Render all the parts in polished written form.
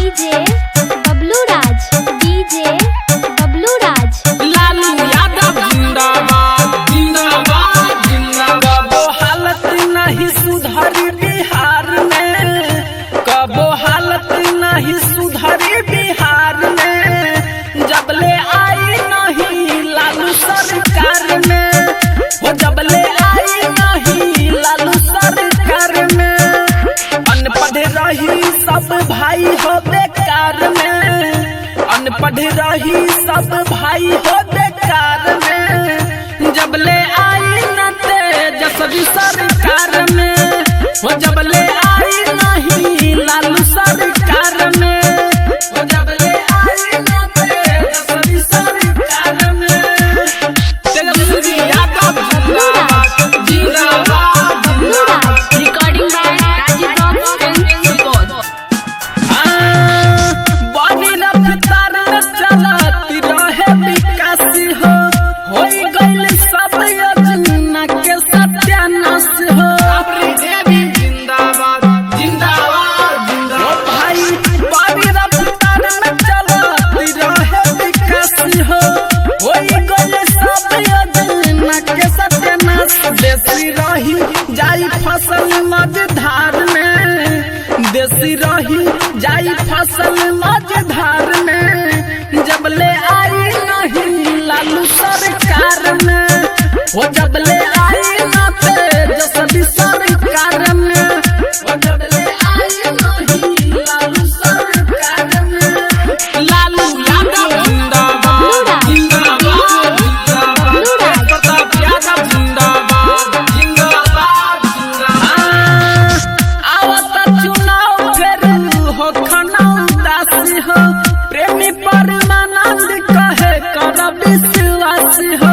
DJ Bablu राज, DJ Bablu राज। लालू यादव जिंदाबाद जिंदाबाद जिंदाबाद। कबो हालत नहीं सुधरी बिहार में, कबो हालत नहीं सुधरी बिहार में, जबले आई नहीं लालू सरकार में, वो जबले आई नहीं लालू सरकार में। अनपढ़ रही सब भाई हो बेकार में, अनपढ़ रही सब भाई हो बेकार में, जबले आई न तेजस्वी सरकार में, वो जबले आई नहीं लालू सरकार में, वो जबले आई न तेजस्वी सरकार में। तेजस्वी यादव जिंदाबाद जिंदाबाद जिंदाबाद। Recording by Rajiv rock film Supaul. बड़ी रफ्तार में चलती रहे विकास हो, होई गइल सब योजना के सत्यानाश हो। देवी जिंदाबाद जिंदाबाद जिंदाबाद। भाई बड़ी रफ्तार में चलती रहे विकास हो, होई गइल सब योजना के सत्यानाश। देसी रही जाई फसल मझधार में, देसी रही जाई फसल मझधार में, जबले आई नहीं लालू सरकार में, वो जबले आई न तेजस्वी सरकार में, वो जबले आई नहीं लालू सरकार में। लालू यादव जिंदाबाद जिंदाबाद जिंदाबाद। प्रताप यादव जिंदाबाद जिंदाबाद जिंदाबाद। आवत चुनाव फेर हो खना उदासी हो, प्रेमी परमानंद कहे कर विश्वास हो।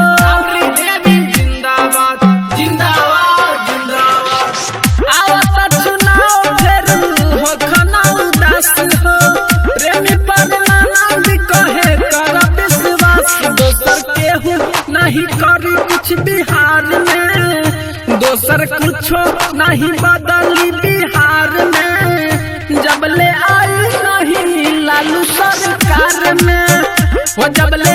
देवी जिंदाबाद जिंदाबाद जिंदाबाद। आवत चुनाव फेर हो खना उदासी हो, प्रेमी परमानंद कहे कर विश्वास। दोसर केहू नहीं करी कुछ बिहार में, दोसर कुछो नहीं बदली बिहार में, जबले आई नहीं लालू सरकार में, वो जबले